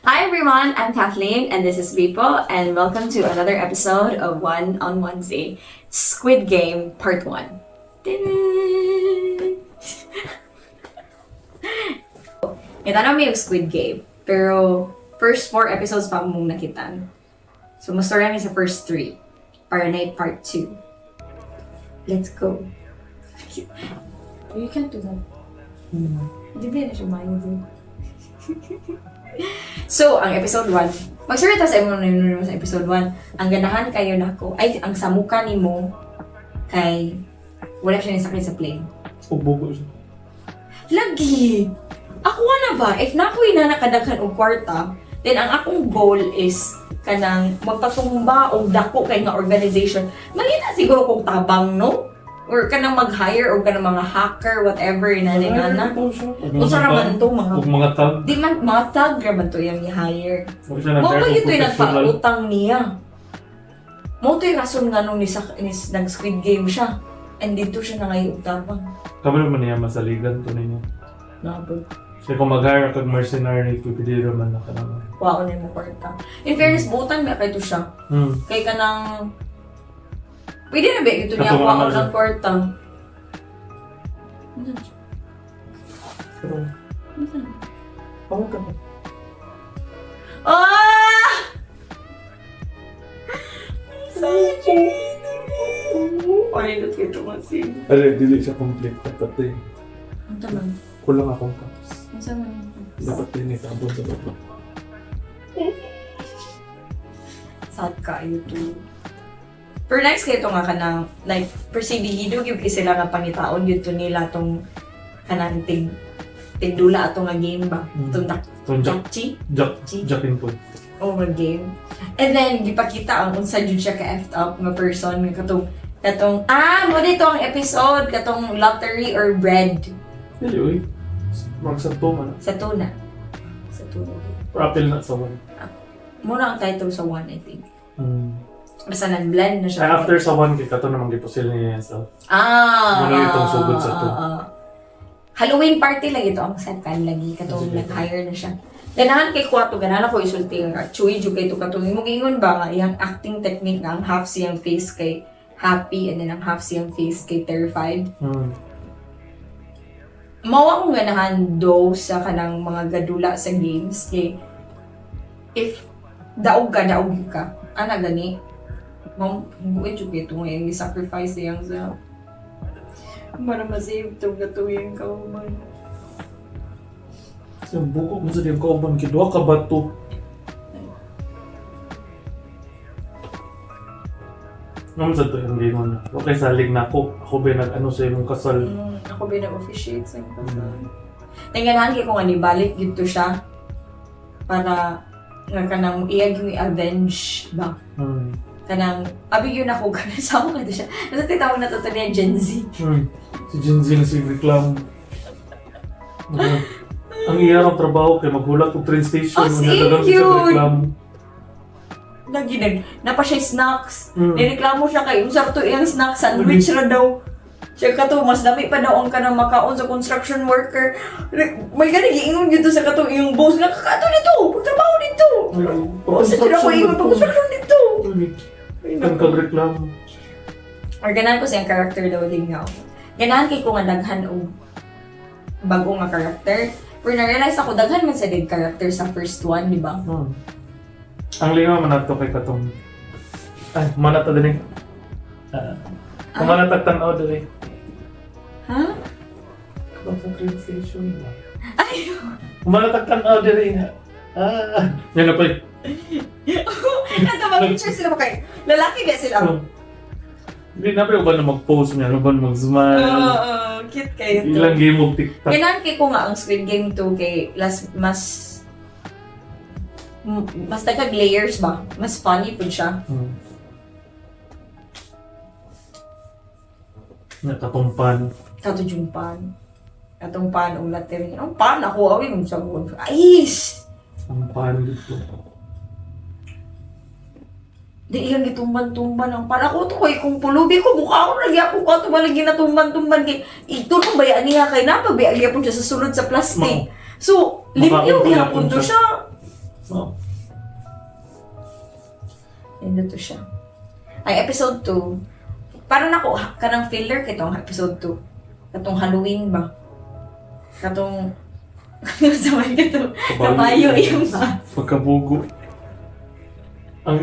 Hi everyone, I'm Kathleen and this is Bipo and welcome to another episode of One on Wednesday, Squid Game Part 1. Ito na may Squid Game, pero first 4 episodes pa mong nakitan. So, mastorya namin sa first 3, para na Part 2. Let's go. You can't do that. Hindi ba na siya mayo din? So, ang episode 1, mag-sorry ta sa imo na sa episode 1. Ang ganahan kayo nako, ay, ang samuka ni mo, kay, wala siya nisakit sa plane. Bugo siya. Lagi! Ako na ba, if nako'y na nakadaghan og kwarta, then ang akong goal is kanang magpatumba o dako kay nga organization. Mangita siguro kung tabang, no? Or kanang mag-hire o kanang mga hacker, whatever, na. Kung sa raman to, mga tag. Di man, mga tag raman to yung i-hire. Mo Mo ba ito yung nagpautang niya? Mo ito yung rason nga nung nag-Squid Game siya. And dito siya na ngayon tabang. Kami naman niya masaligan to ninyo. Nabag. Kasi kung mag-hire kag mercenary, pipili naman na ka naman. Wow, na mo kwarta. In fairness, butan may kay to siya. Kay ka ng... Pwede na ba ito niya Katungan wow na siya. ng kwarta? Pero, pangod ka ba? Ah! Paninot kayo tumasin. Ay, dili siya complete. Dapat eh. Ang taman. Kulang akong tapos. Ang sama Dapat din itabon sa baba. sad kayo to. Pero next kayo nga kanang, like, persibihido yung sila nga pangitaon yun to nila tong kanang tigdula atong nga game ba? Itong Jakchi? Jakin po. Over game. And then, gipakita ang unsa jud siya ka-effed up nga person nga katong mo dito ang episode katong lottery or bread Dili, uy. Magsanto man. sa tuna. Sa tuna. Rappel na sa one. Muna ang title sa one, I think. Basta nag-blend na siya. Ay, after sa one, kaya kato namang gipusil niya sa... Muna itong sugod sa to. Halloween party lang ito ang second lagi. Katong nag-hire na siya. Ganahan kay Kwato, ganahan ako isulti nga. Chuy, jud kay ito katong. Mugingon ba nga, yung acting technique nga, ang half siyang face kay happy and then ang half siyang face kay terrified. Mawa akong ganahan do sa kanang mga gadula sa games. Kay, if daog ka, ana gani. Ma'am, buhay jud kay ito ngayon, i-sacrifice niyang sa para ma-save itong gatuwing kauman. Yung buko mo sa diyang kauban, kidwa ka ba ito? Naman sa ito yung game na. Okay, salig na ako. Ako ba nag-ano sa imong kasal? Ako ba nag-officiate sa yung kasal? Tinganahan kayo kung ano, balik dito siya para nga kanang iyag yung i-avenge ba? Kanang, abi yun ako, kanang sama ka siya. Nasa titawag na ito niya, Gen Z. Si Gen Z na si reklamo. Ang iya ng trabaho kay maghulat og train station. Oh, Nadagang cute! siya reklamo. Lagi napa siya snacks. Nireklamo siya kay, usap to yung snacks, sandwich na daw. Siya ka to, mas dami pa daw ang kanang makaon sa construction worker. May gani, giingon yun to sa kato, yung boss nga, kakato nito, pagtrabaho nito. O, sa tira ko ingon, pag-construction nito. Ang kagreklamo. Or ganahan ko siyang character daw din nga. Ganahan kay ko nga daghan o bago nga character. Pero na-realize ako, daghan man sa dead character sa first one, di ba? Ang lima man nato kay katong ay manata din. Kung manatagtan-aw din. Ha? Katong sa train station. Ay! Kung manatagtan-aw din. Yan na pa. Ito, mag-picture sila pa kayo. Lalaki ba sila? Hindi na pa ba na mag-post niya, ano ba na mag-smile. Cute kayo to. Ilang game of TikTok. Kailangan kay ko nga ang Squid Game 2 kay mas nagkag layers ba? Mas funny po siya. Nakatumpan. Katujumpan. Katong pan o later. Ang pan ako awin sa buwan. Ayis! Ang pan dito. Di iyang gitumban-tumban ang para ko to kay kung pulubi ko mukha ko lagi ako ko to malagi na tumban-tumban kay ito nung bayaan niya kay napabay agi po siya sa sulod sa plastic. So, limpyo gihapon to siya. Oh. Ano to siya? Ay, episode 2. Parang ako, kanang filler kitong episode 2. Katong Halloween ba? Katong... Sabay katong... Kabayo yung ba? Pagkabugo. Ang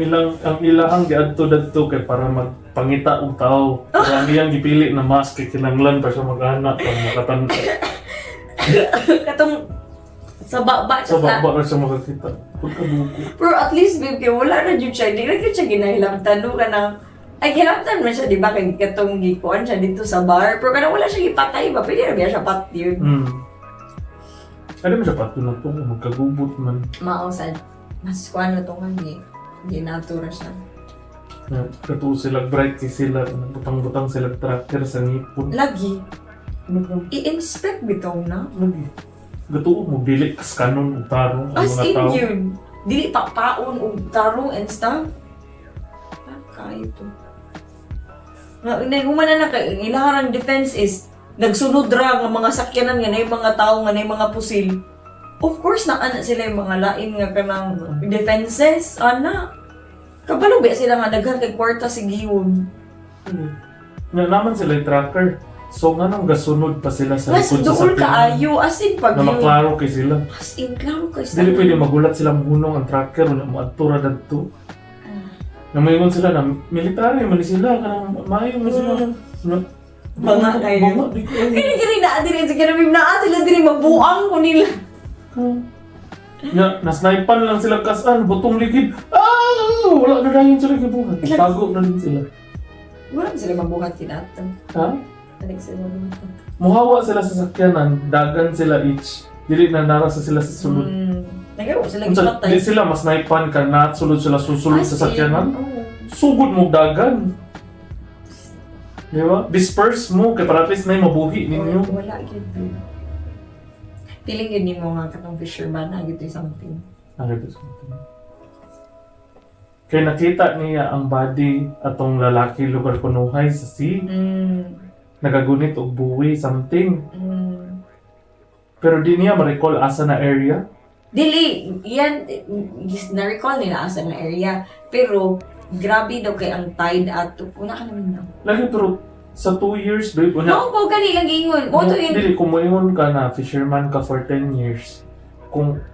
ilahang giadto dadto kay para magpangita og tao. Pero ang iyang gipili na mask kay kinahanglan pa siya mag-ana pag makatan Katong... Sa baba sa siya baba ra siya makakita. Pagkabugo. Pero at least, babe, kaya wala na dyan siya. Hindi na siya ginahilamtan. No, ka na... Ay, hinamtan man siya, di ba? Kaya katong gikuan siya dito sa bar. Pero kana wala siya ipatay ba? Pwede na ba siya pat yun? Ano mo siya pato na to? Magkagubot man. Mausad. Mas kuan na to nga ni. Hindi natura siya. Katuo sila, bright sila. Butang-butang sila tracker sa ngipon. Lagi. Ano ba? I-inspect bitaw na. Lagi. Gatuo mo, dili kas kanon o tarong ang As mga in tao. yun. Dili papaon o tarong and stuff. Kaya to. Humana na kay ilaharang defense is nagsunod ra nga mga sakyanan nga na yung mga tao nga na yung mga pusil. Of course, naana sila yung mga lain nga kanang defenses. Ana. Kabalo ba sila nga daghan kay kwarta si Giyon. Nga naman sila yung tracker. So nga nang gasunod pa sila sa Mas likod sa dool sakyanan. kaayo. As in, pag Na yun. maklaro kay sila. As in, klaro kayo sa... Dili pwede magulat sila munong ang tracker o na maadtura dadto. Namayon sila na military man sila kanang maayo man sila. Mga kayo. Mga di ko. Kini na din sa kinabim na sila din magbuang ko nila. Nasnipan lang sila kasan, butong ligid. Wala na dayon sila gibuhat. Tago na din sila. Wala ba sila mabuhat kinatan? Ha? Balik sila mabuhat. Muhawa sila sa sakyanan, dagan sila each. Dili na narasa sila sa sulod. Nagawa sila Unsa gipatay. di sila mas naipan ka na sulod sila susulod sa sakyanan. Oo. Sugod mo dagan. Di ba? Disperse mo kay para at least na mabuhi ninyo. Wala yun. Piling yun ni mo nga katong fisherman na gito something. Kaya nakita niya ang body atong lalaki lugar kunuhay sa sea. Nagagunit og buwi something. Pero di niya ma-recall asa na area. Dili, yan, na-recall nila asa na area. Pero, grabe daw kay ang tide at una ka namin daw. Lagi pero sa 2 years, babe, una. No, po gani lang ingon. Mo to yun. Dili, kung moingon ka na, fisherman ka for 10 years, kung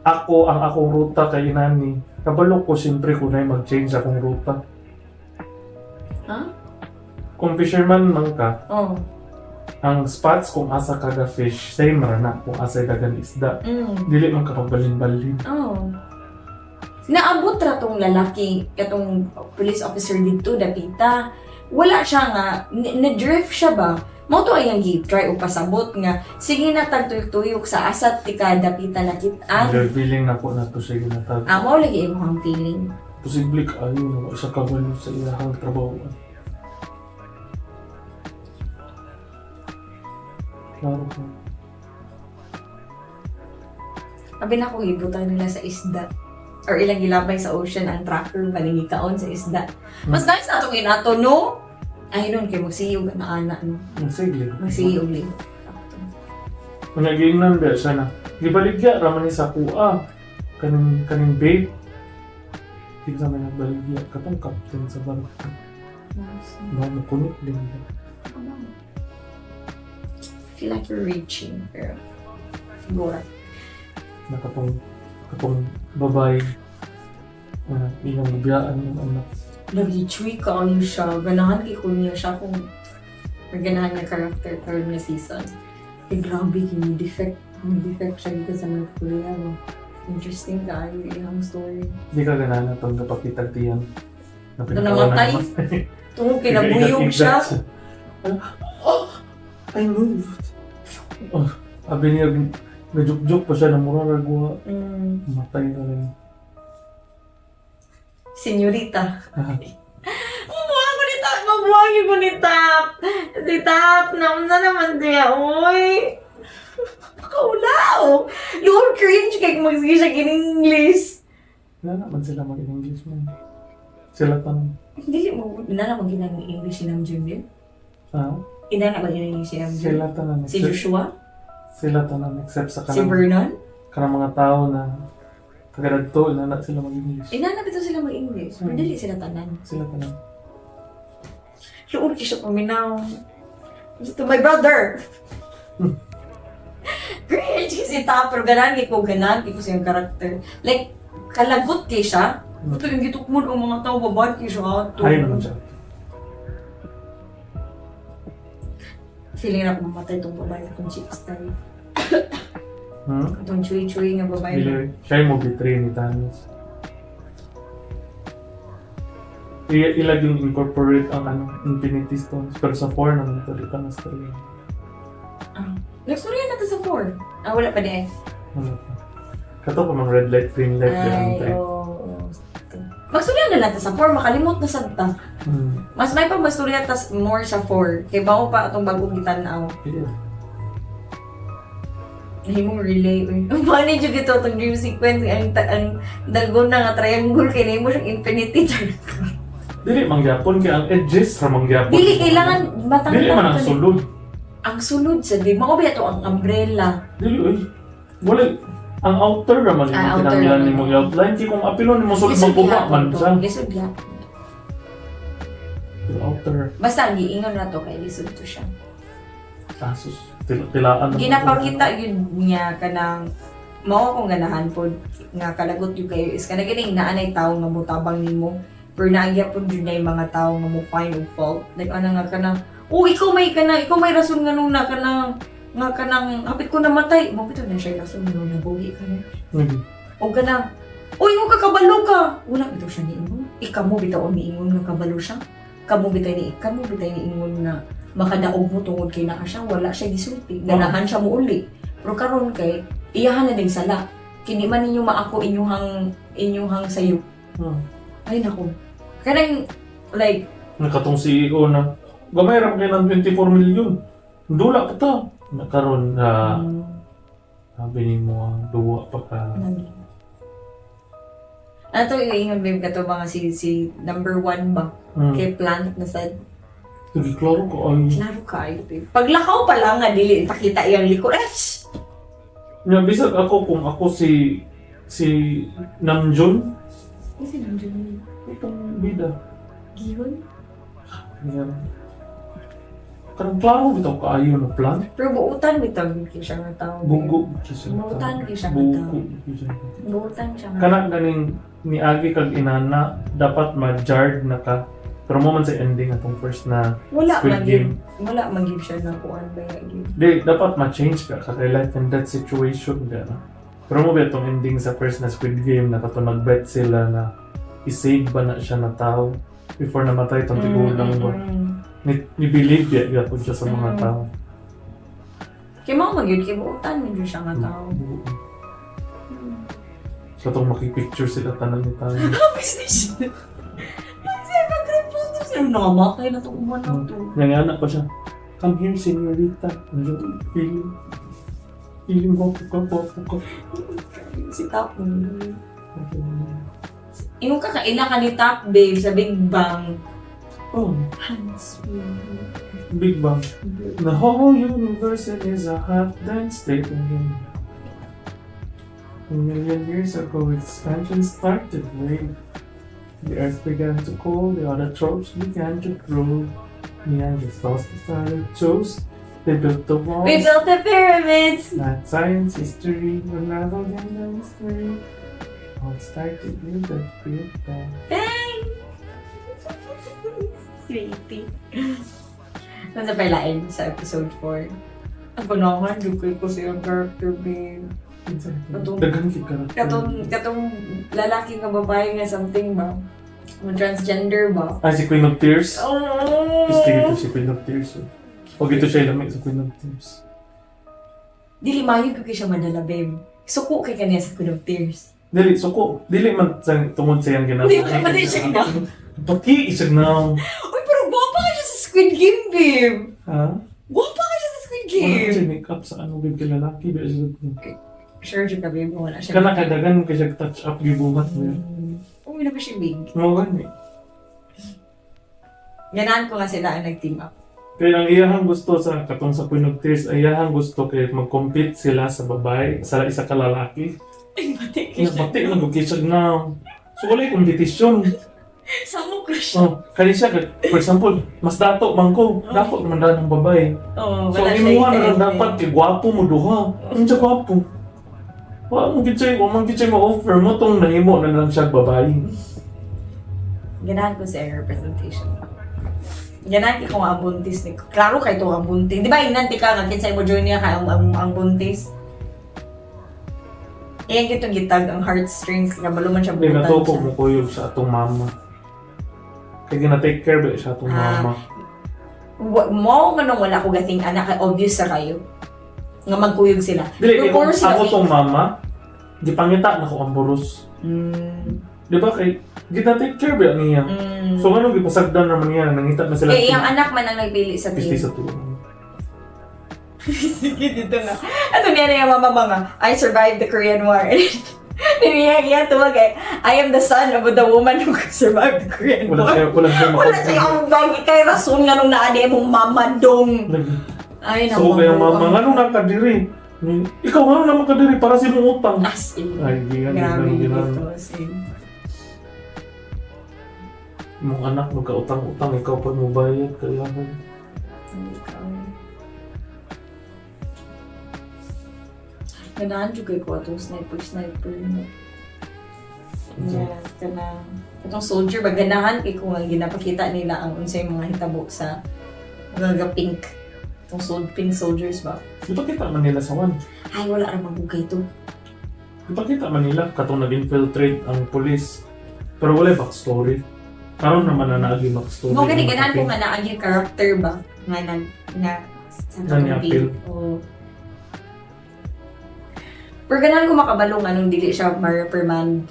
ako, ang akong ruta kay inani, kabalo ko siyempre kung na mag-change akong ruta. Ha? Kung fisherman man ka, Oh. ang spots kung asa kada fish, same ra na kung asa dagan isda. Dili man ka pagbalin-balin. Oh. Naabot ra tong lalaki, katong police officer dito, dapita. Wala siya nga, na-drift siya ba? Mao to ayang gi-try o pasabot nga, sige na tagtuyok sa asat tika dapita na kitaan. Feeling na ko na to siya ginatag. Mao lagi imo ang feeling. Posible ka ayun, wala siya kabalo sa ilahang trabaho. Klaro ka. Abi na ko ibutan nila sa isda. Or ilang gilabay sa ocean ang tracker balingikaon sa isda. Mas nice na itong inato, no? Ay nun, kayo magsiyog na ana, no? Sige. Magsiyog din. Managingnan ba siya na, gibaligya raman ni sa kuha. Kaning bait. Hindi sa may nagbaligya. Katong captain sa barko. Makunit din. I feel like you're reaching, pero siguro. Katong babae. Ilang biyaan ng anak. Lagi chewy ka ano siya. Ganahan kay niya siya kung may ganahan na character third na season. Eh grabe, may defect siya dito sa North Korea. No? Interesting ka, yung story. Hindi ka ganahan na itong kapakitag tiyan. Ito namatay. Tungo kinabuyog siya. I moved. Sabi niya, najuk-juk pa siya na mura nagawa. Matay na rin. Senyorita. Mabuhay ko ni Tap! Mabuhay ko ni Tap! Si Tap, nauna naman siya, uy! Kaulaw! Yung cringe kaya magsige siya in-English. Wala naman sila mag-English man. Sila tanong. Hindi mo, ina na mag-inang English si Nam Junior? Ha? Ina na mag-inang si Nam Junior? Sila tanan. Si Joshua? Sila tanan except sa Si kanang Vernon? mga tao na Kagadad to, inana sila mag-English. Inanap ito sila mag-English. Pero dili sila tanan. Sila ka na. Luod ki siya paminaw. To my brother! Cringe kasi ta, pero ganan ko siyang karakter. Like, kalagot kay siya. Ito yung gitukmon ang mga tao, babad kay siya. Hay naman siya. Feeling na ako mamatay itong babae itong chicks tayo. Hmm? Itong chui-chui nga babae. Dili, siya yung betray ni Thanos. Ilag yung incorporate ang Infinity Stones. Pero sa 4 naman ito, di pa na-story. Nagstorya na ito sa 4. Wala pa din. Ano pa? Kato pa mga red light, green light, yung Ay, oo. Magstorya na natin sa 4, makalimot na sa ta. Mas may pa magstorya tas more sa 4. Kaya bago pa itong bagong gitanaw. Yeah. Hindi mo relay. Ang funny dyan ito, itong dream sequence, ang dalgon na nga triangle, kaya mo siyang infinity triangle. Dili mangyapon kaya ang edges sa mangyapon. Dili, kailangan batang Dili man ang sulod. Ang sulod sa di. Mga ba ito ang umbrella? Dili, oy. Wala. Ang outer naman yung outer kinanglan naman. ni mong outline. Kaya kung apilon mo sulod magbuka man siya. Lisod ya. Yung outer. Basta ang giingon na to, kay lisod to siya. Asus. Tilaan. Ginapakita yun niya ka ng mao akong ganahan po nga kalagot yung kayo is kana ganing naanay tao nga mutabang nimo pero naagya po yun na yung mga tao nga mo find og fault like ano nga kanang ikaw may rason nga nung na kanang hapit ko namatay mo bitaw na siya rason nung nabuhi ka na o kanang mo kakabalo ka wala bitaw siya niingon ikaw mo bitaw niingon nga kabalo siya kamo bitaw niingon na makadaog mo tungod kay naa siya wala siya gisulti ganahan siya mo uli pero karon kay iyahan na ding sala kini man ninyo maako inyuhang sayo ay nako kanang like Nakatong CEO na gamay ra kay ng 24 million. Dula pa ta. Nakaroon na sabi ni mo duwa pa ka. Ato iingon babe kato mga si number 1 ba kay plant na sad Sige, klaro ko ay. klaro kayo babe paglakaw pa lang nga dili pakita iyang likod Nga, bisag ako kung ako si Namjoon. kasi nandiyan Itong bida. gihon Yan. Karang klaro bitaw kaayo na plan. pero buutan bitaw kay siya nga tao Bugo. Kasi Buutan kay siya nga Bugo. tao buutan siya nga Kana ganing ni Agi kag inana dapat ma-jarred na ka. Pero mo man sa ending atong first na wala Squid Game. man give siya na kuan ba give Di, dapat ma-change ka kay life in that situation ka na. Pero mo ba itong ending sa first na Squid Game na kato nag-bet sila na i-save ba na siya na tao before namatay itong tigulang ba. Ni-believe ya po siya sa mga tao. kaya mo magyud kay buutan man gyud siya nga tao So itong makipicture sila tanan ni tao. PlayStation. Kasi mag-grab photos sila. Nakamakay na itong uman na ito. Yang anak pa siya. Come here, señorita. Feeling guwapo ka. Si Top. Yung kakaila ka ni Top, babe, sa Big Bang. Oh, Hans. Big Bang. The whole universe is a hot dance stadium. A million years ago, expansion started. The earth began to cool, the other tropes began to grow. Neanderthals started toast. They built the walls. We built the pyramids! Not science, history, unraveled in the mystery. All started with the Big Bang. Bang! Sweetie. Nasa palain sa episode 4. Ang panangan, dugay ko siyang character, babe. Dagang si character. Katong lalaki nga babae nga something ba? Transgender ba? Ah, si Queen of Tears. Oh! Gusto ito si Queen of Tears. Pag ito siya ilamig sa Queen of Tears. Dili mayo ko siya madala, babe. Suko kay kaniya sa Queen of Tears. Dili, suko. Dili man sa tungod sa iyang ginagawa. Hindi man siya ginagawa. Pati isag na. Uy, pero guwapa ka siya sa Squid Game, babe. Ha? Guwapa ka siya sa Squid Wala Game. siya make-up sa ano, babe, kay lalaki. Sure siya ka, babe. Wala siya. Kana kadagan kasi touch up gibuhat mo. Uy, na ba siya big? Mga gani. Ganaan ko nga sila ang nag-team up. Kaya ang iyahang gusto sa katong sa Queen of Tears, ay iyahang gusto kay mag-compete sila sa babae, sa isa ka lalaki. Ay, mati Kaya bati lang mag-kisag na. So wala yung kompetisyon. Sa mo crush. Oh, kaya siya, for example, mas dato man ko. Dato naman dahil ng babae. Oh, So, wala imuha na lang i-end. dapat kay gwapo mo duha. Ang siya gwapo. Wala mong gitsay ma-offer mo tong nahimo na lang siya babae. Ganahan ko sa representation. Ganahan ko ang buntis ni. Klaro kay to ang buntis. Di ba inanti ka nga kinsay mo junior ka ang buntis. Iyan kitong gitag ang heartstrings nga maluman siya Hindi butan natuko siya. mo kuyog sa atong mama. Kaya gina-take care ba siya atong mama. Mo nga nung wala ko gating anak, obvious sa kayo. Nga magkuyog sila. Dili, Pero kaya kung sila ako tong mama, gipangita na ko ang buros. Di ba kay, gina-take care ba niya? So ano, gipasagdan naman niya, nangita na sila. Eh, yung anak man ang nagpili sa Pisti team. sa tulong. Sige, dito nga. Ato niya na yung mama nga, I survived the Korean War. Niniyak tumag eh, I am the son of the woman who survived the Korean War. Wala siya Wala siya ang dagi kay rason nga nung naadi mong mamadong. Ay, So kaya mama, nga nung nakadiri? Ikaw nga nung nakadiri para sinong utang. As in. Ay, gigan, Grabe gigan. dito, as in. Mong anak, magkautang-utang, ikaw pa mo bayad, kailangan. Ganahan juga ko atong sniper no. Yeah, kana itong soldier ba ganahan kay kung ginapakita nila ang unsay mga hitabo sa mga pink. Itong pink soldiers ba? Ipakita man nila sa one. Ay, wala ra magugay to. Ipakita man nila katong nag-infiltrate ang police. Pero wala backstory. Karon naman na naagi backstory. Mo gani ganahan ko nga naa yung character ba nga sa Na ni-appeal. Oo. Pero ganahan ko makabalo nga nung dili siya ma-reprimand.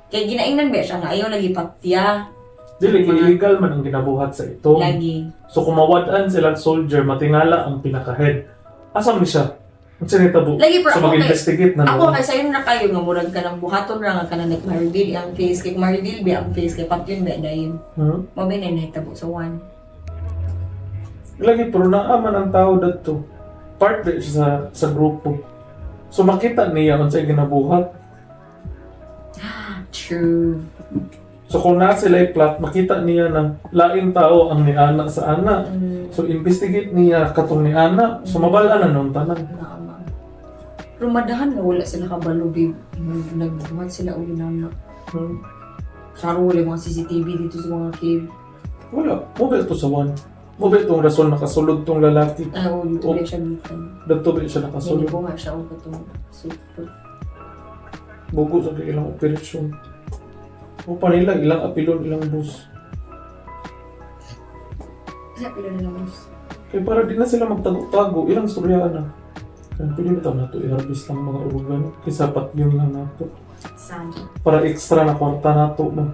Kaya ginaingnan ba siya nga ayaw lagi patya. Dili, illegal man ang ginabuhat sa ito. Lagi. So kung mawadaan silang soldier, matingala ang pinaka-head. Asam ni siya? Ang sinitabo. Lagi pero So ako kay mag-investigate na ako naman. kay sayo na kayo nga murag ka ng buhaton ra nga kanang nag-reveal ang face kay ma-reveal ba ang face kay patyon ba dayon. Mo ba na nahitabo sa one. Lagi, pero naaman ang tao dito. Part din siya sa grupo. So makita niya kung sa'yo ginabuhat. True. So kung na sila plot, makita niya na laing tao ang niana sa ana. So investigate niya katong niana. So mabalaan na nung tanan. Naama. Pero madahan nga wala sila kabalo babe. Nagbuhat sila uli na. Saro wala mga CCTV dito sa mga cave. Wala. Mobile to sa one. Mobile tong rason nakasulod tong lalaki. Ay, oh, dito ulit siya dito. Dito ba siya Hindi nakasulod? ko nga siya ako itong super. Bugo sa ilang operasyon. O pa nila, ilang apilon, ilang bus. Kaya pila na naman. Kaya para di na sila magtago-tago, ilang storya na. Kaya pwede na na ito, i-harvest lang mga urugan. Kaya sapat yun lang na ito. Sana. Para extra na kwarta na ito mo.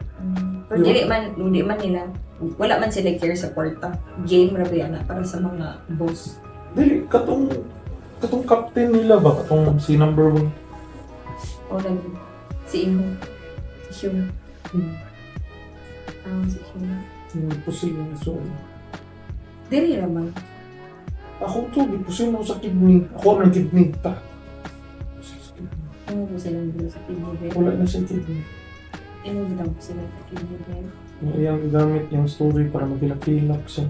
Pero hindi man nila, wala man sila care sa kwarta. Game rabi ana para sa mga boss. Dili, katong captain nila ba? Katong si number 1. O lagi. Si Inho. Si Hyun. Si Hyun. Posible na so. Dili naman. Ako to, di posible ako sa kidney. Ako ang kidney. Ta. Ano ko silang dito sa kidney bed? Wala na siya kidney. Ano ko sila sa kidney bed? Iyang gamit yung story para magkilak-kilak siya.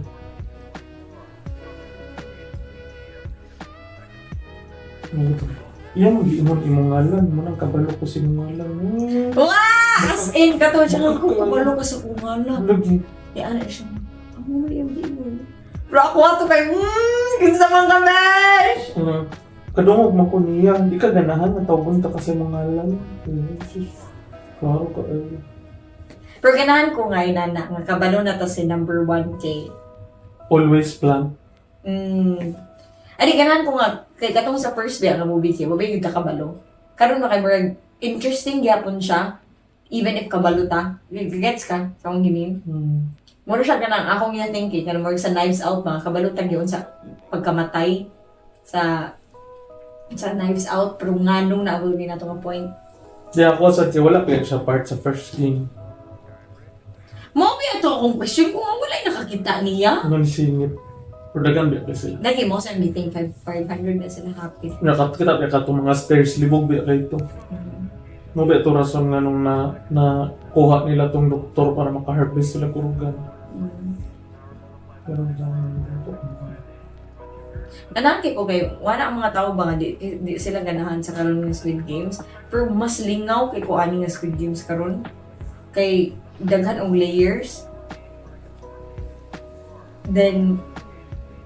Iyan ang giimon imong ngalan. Manang kabalo ko si imong ngalan. As in, kato siya lang kung kabalo ko sa kumala. Lagi. Di ana siya. Ang mga yung di Pero ako ato kay, kinsa man ka, besh! Kadungog mo ko niya. Hindi ka ganahan na tawag ka kasi imong ngalan. Jesus. Klaro ka ay. Pero ganahan ko nga yun, anak, nga kabalo na to si number 1 kay. Always plan. Adi, ganahan ko nga, kay katong sa first day ang movie siya, mabay yung kakabalo. Karoon na kay Murag, interesting gyapon siya, even if kabalo ta. Gets ka? Sa akong ginin. Mura siya ganang akong thinking, kanang Murag sa Knives Out, mga kabalo ta yun sa pagkamatay sa Knives Out, pero nga nung naabot din na itong point. Di ako sa wala kaya siya part sa first game. Mami, ito akong question kung wala nakakita niya. Ano ni singit? Pero dagan ba sila. Lagi mo sa meeting 500 na sila happy. Kita itong mga stairs, libog ba kayo ito. Mo ba ito rason nga nung na kuha nila tong doktor para maka-harvest sila kurugan. Pero Nanaki ko kayo, wala ang mga tao ba nga di sila ganahan sa karon ng Squid Games, pero mas lingaw kay ko ani nga Squid Games karon kay daghan og layers. Then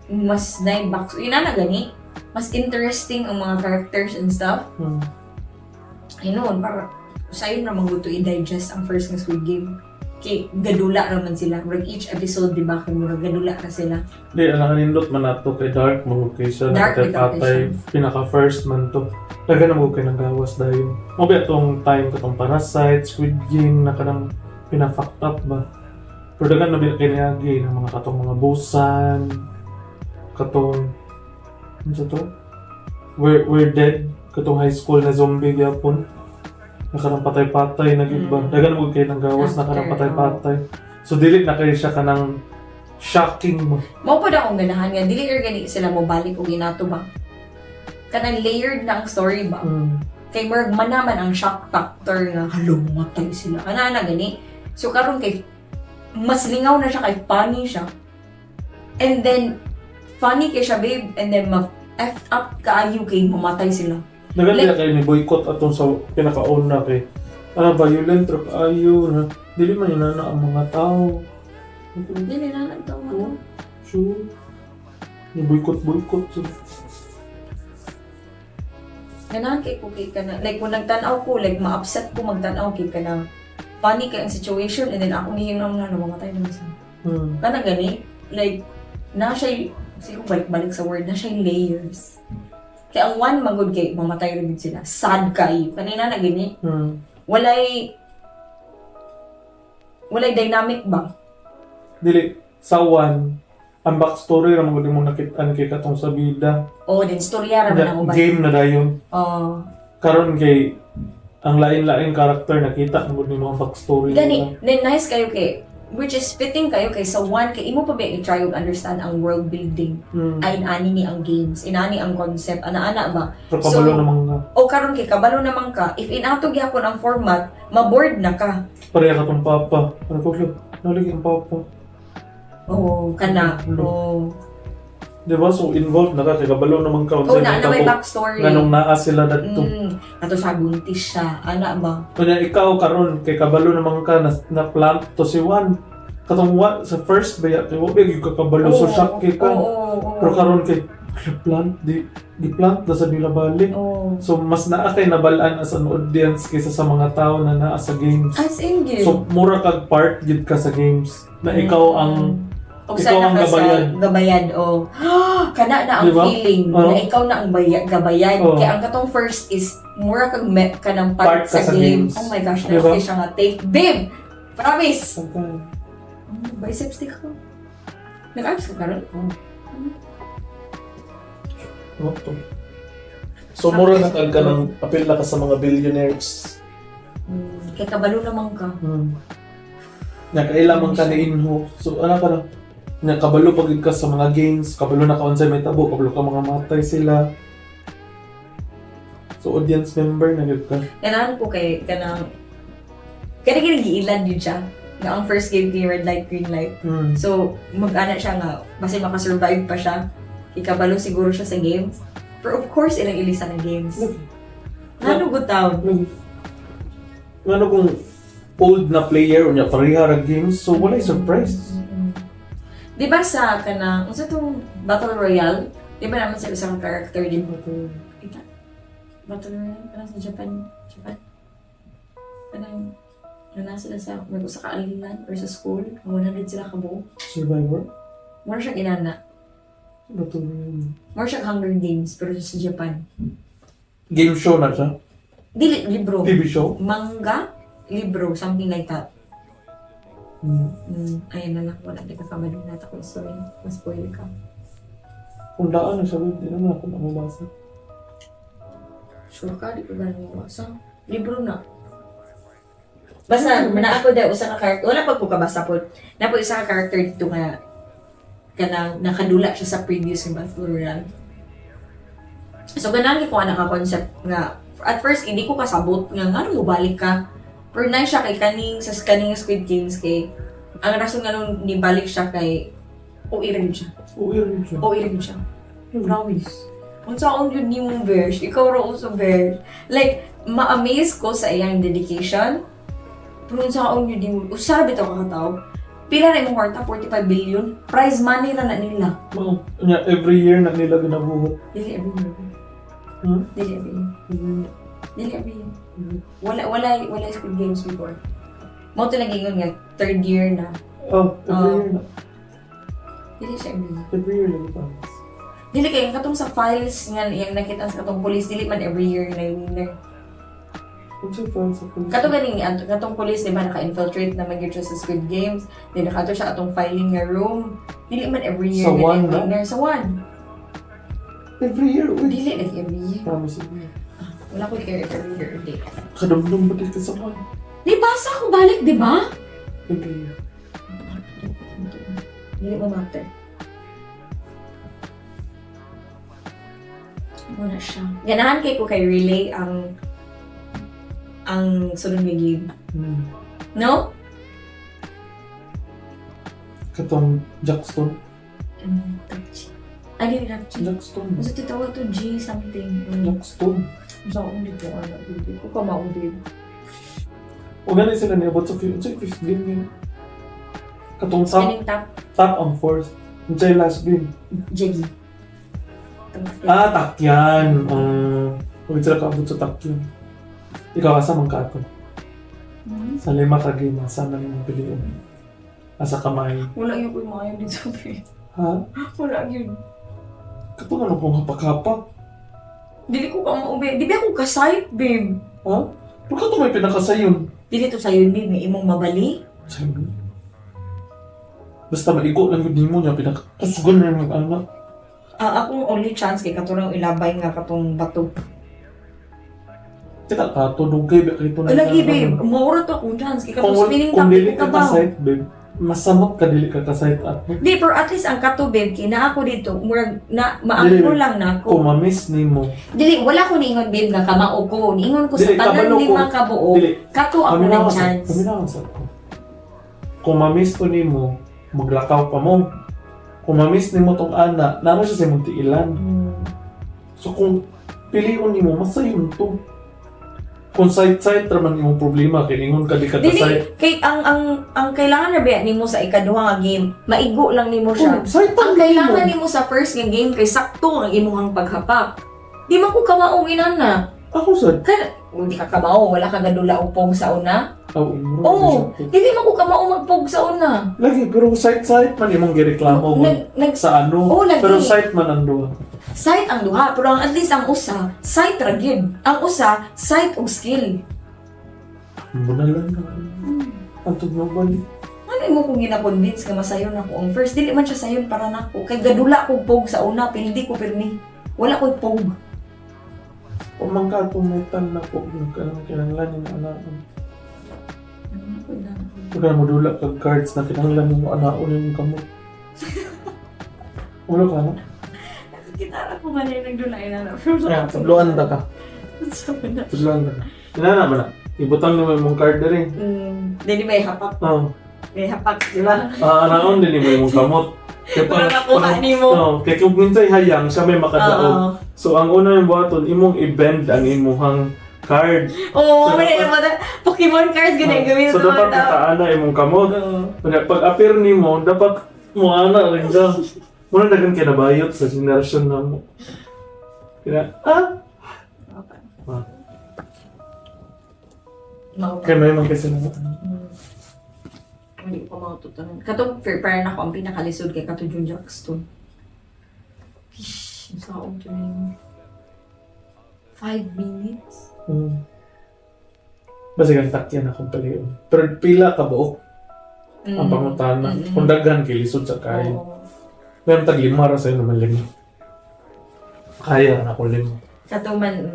mas box yun na gani, mas interesting ang mga characters and stuff. Ayun, para sa'yo na maguto i-digest ang first nga Squid Game. Kay gadula naman sila. Like each episode, di ba, kung gadula na sila. Di, alam nindot man nato kay Dark Maglocation. Dark Patay, pinaka-first man to. Laga na mo kayo ng gawas dahil. Mo ba itong time katong Parasite, Squid Game, na kanang pina-fucked up ba? Pero dagan na ba kiniyagi ng mga katong mga Busan, katong, ano sa to? We're Dead, katong high school na zombie gyapon. Nakanang patay-patay na ba? Dagan mo kayo ng gawas na kanang patay-patay. So dili na kayo siya kanang shocking mo. Mao pa akong ganahan nga dili gani sila mo balik og inato ba. Kanang layered na ang story ba. Kay Merg manaman ang shock factor nga halo matay sila. Ana na gani. So karon kay mas lingaw na siya kay funny siya. And then funny kay siya babe and then F up kaayo kay mamatay sila. Naganda kayo ni boycott atong sa pinaka-una kay violent trap ayo na dili man yun na ang mga tao. Dili na nagtawa mo. Sure. Ni boycott so. Ganahan kay ko kay kana like kung nagtan-aw ko like ma-upset ko magtan-aw kay kana funny kay ang situation and then ako nihingaw na mamatay naman sa. Kana gani like na siya siguro balik sa word na siya layers. Kaya ang one magod kay mamatay rin sila. Sad kayo. Kanina na gini. Walay dynamic ba? Dili sa one ang backstory ra mo mo nakita kay katong sa bida. Oh, din storya ra man ang ubay. Game na dayon. Oh. Karon kay ang lain-lain character nakita mo ni mga backstory. Gani, then nice kayo kay which is fitting kayo kay sa one kay imo pa ba i-try og understand ang world building. Ay ani ni ang games, inani ang concept, ana-ana ba. Pero kabalo naman nga. O karon kay kabalo naman ka, if inato gyapon ang format, ma-board na ka. Pareha ka tong papa. Ano ko lo? Nalig ang papa. Oo, kana. Oo. Di ba? So involved na ka kay kabalo naman ka. Oo, na may backstory. Nganong naa sila dadto. Ato siya buntis siya, ana ba? Kunya ikaw karon kay kabalo naman ka na plant to si Juan. Katong what sa first baya kay wa gyud ka kabalo so shock kay ka. Pero karon kay plant di plant na sa nila balik. So mas naa kay nabalaan as an audience kaysa sa mga tao na naa sa games. As in yun. So mura kag part gid ka sa games na ikaw ang o ikaw ang gabayan o kana na ang diba? feeling na ikaw na ang gabayan kaya ang katong first is mura kag ka ng part sa games. Oh my gosh, diba? Siya nga take babe promise biceps stick ko nag-arts ka karon so mura na kag kanang apil na ka sa mga billionaires kay kabalo naman ka nakailamang ka ni Inho so ano ka na kabalo pag ka sa mga games, kabalo na ka unsay may tabo, kabalo ka mga matay sila. So audience member na gyud ka. Ganahan ko kay kanang giilan yun siya. Na ang first game kay red light, green light. So mag-ana siya nga basta makasurvive pa siya. Ikabalo siguro siya sa games. Pero of course ilang ilisa ng games. Ngano gutaw? Ngano kung old na player unya pareha ra games, so wala surprise. Di ba sa kanang, unsa itong Battle Royale? Di ba naman sa isang character din mo ito? Battle Royale? Parang sa Japan? Parang, na sila sa, sa ka-island or sa school, 100 sila kabuo. Survivor? More siya ginana. Battle Royale. More siya Hunger Games, pero sa Japan. Game show na siya? Dili, libro. TV show? Manga, libro, something like that. Ayun na lang, wala di ka kamalong nata ko story. Mas spoil ka. Kung daan na siya, hindi naman ako namabasa. Sure ka, di ko ganun mabasa. Libro na. Basta, na ako dahil usa ka character. Wala pag po kabasa po. Na po isa ka character dito nga kanang nakadula siya sa previous nga Battle Royale. So ganang ko ana ka concept nga at first hindi ko kasabot nga ano mo balik ka. Pero na siya kay kaning Squid Games kay ang rason nga nung nibalik siya kay iring siya. Iring siya. Promise. Unsaon yun ni mong bears, ikaw raw sa bears. Like, ma-amaze ko sa iyang dedication. Pero unsaon yun ni mo, usara bitaw kakataw. Pila na imong kwarta, 45 billion. Prize money na nila. Wow. Every year na nila ginabuhat. Dili every year. Hmm? Dili every year. Dili every year. Wala Squid Games before. Mo to lang ingon nga, third year na. Every year na. Dili siya every year. Every year lang ito. Dili kay katong sa files nga yang nakita sa katong police dili man every year na winner. Katong ganing katong police di ba naka-infiltrate na gyud siya sa Squid Games, then nakato siya atong filing nga room. Dili man every year Sa one, na winner sa one. Every year, Dili like every year. Promise me. Wala ko care every year or day. Kadamdam ba din ka sa one? Di basa ko balik, di ba? Every year. Dili mo matter. Muna siya. Ganahan kay ko kay relay ang sunod nga game. No? Katong Jackstone. Touch. Ay, dili na G. Jackstone. Kasi titawag to G something. Jackstone. Sa akong dito, hindi ko ka maudib. O ganun sila niya, but sa fifth game yun. Katong Spinning top, top ang fourth. Yung sa last game. Jiggy. Takyan. Huwag sila kaabot sa takyan. Ikaw asa man ka ato. Sa lima ka game, asa na yung piliin. Asa kamay. Wala yun ko yung mga yun dito, babe. Ha? Wala yun. Katong ano kung hapak-hapak. Dili ko ka maube. Di ba ako kasayt, babe? Ha? Pero ka ito may pinakasayon. Dili to sa'yo, babe, nga imong mabali. Sayo. Basta maigo lang yun mo niya, pinakasugan na yung anak. Akong only chance kay katulong ilabay nga katong bato. Kita ka, tudugay ba kayo na. Lagi, babe. Maura to akong chance kay katong spinning Kung top. dili Ka ka ba? kasayt, babe, masamot ka dili ka kasayt at Di, pero at least ang kato, babe, kina ako dito, murag na, maangko lang na kung ako. mamiss ni mo. Dili, wala ko niingon, babe, nga kamao ko. Niingon ko sa Dili, tanan kabalo ko. lima ka buo. Dili, Kato ako ng chance. Paminawas ako. Kung mamiss ko ni mo, maglakaw pa mo. Kung mamiss ni mo tong ana, naman siya sa mong tiilan. So kung piliin ni mo, masayon to. Kung side-side raman imong problema, kiningon ka di ka Dili, kasayt. kay ang kailangan na ba nimo sa ikaduha nga game, maigo lang nimo siya. Side Ang kailangan nimo sa first nga game kay sakto ang imuhang paghapak. Di man ko kamao inana. Ako sad. Hindi ka kamao, wala ka gadula upog sa una. Oo. Dili man ko kamao magpog sa una. Lagi, pero side-side man imong gireklamo mo sa ano. Oo, lagi. Pero side man ang duha. Sight ang duha, pero at least ang usa, sight ra gyud. Ang usa, sight og skill. Muna lang na. Ang tugnaw balik. Ano mo kung gina-convince ka masayon ako ang first? Dili man siya sayon para nako. Kay gadula ko pog sa una, pildi ko pirmi. Wala ko pog. Kung man ka itong metal na po, kinanglan yung anak mo. Huwag ka mo dula kag cards na kinanglan yung anak mo yung kamot. Wala ka no? Kitara ko man yung nagdulay na. Sabluan na ka. Sabluan na ka. Kinana ba na? Ibutang naman yung card na rin. Dili may hapak. Oo. May hapak, di ba? Anaon din yung kamot. Kaya Para nakuha ni mo. Kaya kung minsay hayang, siya may makadaog. So ang una yung buhaton, imong i-bend ang imuhang card. Oo, So, may dapat- Pokemon cards ginagamit So dapat nakaana imong kamot. Pag-appear ni mo, dapat mo ana rin siya. Muna dagang kinabayot sa generasyon na mo. Kaya may mga kasi na Hindi ko maututunan. Katong fair parang ako ang pinakalisod kay Kato Jun Jackstone. Ang saong to na yun. 5 minutes? Basta kang takyan akong paliyon. Pero pila ka buok ang pangutana. Kung daghan kilisod sa kain. Oo. Meron tag lima ra sa'yo naman lima. Kaya na ako lima. Kato man,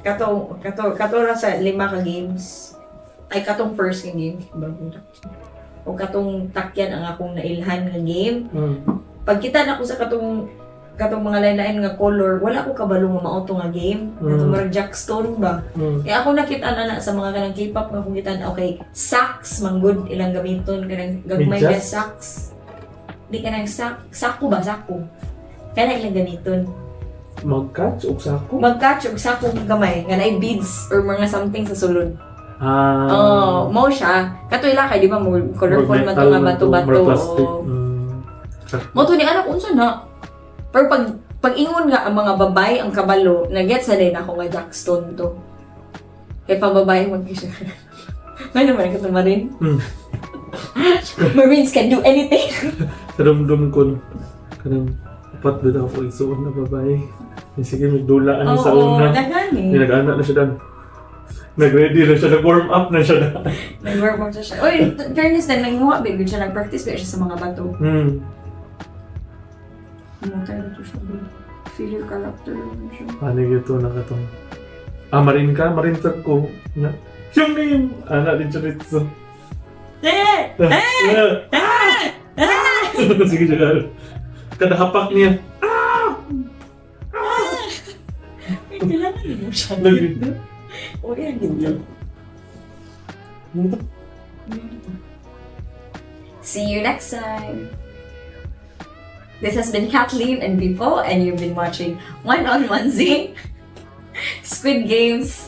kato ra sa 5 ka games. Ay, katong first nga game. O katong takyan ang akong nailhan nga game. pag kita na ko sa katong mga lain-lain nga color, wala ko kabalo nga mauto nga game. Ito marag Jackstone ba? Kaya ako nakita na sa mga kanang K-pop nga kung kita na, okay, sacks, manggod ilang gamiton, kanang gagmay nga Medyas? sacks. Di kanang sako ba? Sako. Kaya ilang gamiton. Mag-catch og sako? Mag-catch og sako gamay, nga na beads or mga something sa sulod. Ah. Mo siya. Katoy lakay, di ba? Mo colorful man to nga bato-bato. More plastic. o- Mo to ni anak unsa na. Pero pag ingon nga ang mga babay ang kabalo, na-get sa din ako nga Jackstone to. Kaya pang babae mag-isip. May naman ka Marine. Marines can do anything. Karamdam ko kanang upat ba ako isuon na babae. Sige, magdulaan niya sa una. Nagani. Nag-anak na siya dan. Nag-ready na siya, nag-warm up na siya dan. Nag-work mo siya. Uy, fairness na nanguha, babe. Siya nag-practice ba siya sa mga bato. Tayo dito siya, babe. Feel your character. Siya. Ano yun ito, nakatong. Marin ka? Marin sa ko. Yung name! Anak din siya dito. Sige siya. Kada hapak niya. Kailangan mo siya. Lagi. O, yan dito. See you next time. This has been Kathleen and Bipo, and you've been watching One on One Z, Squid Games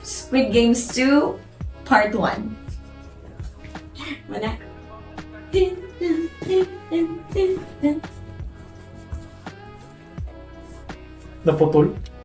2, Part 1. Mana? Naputol.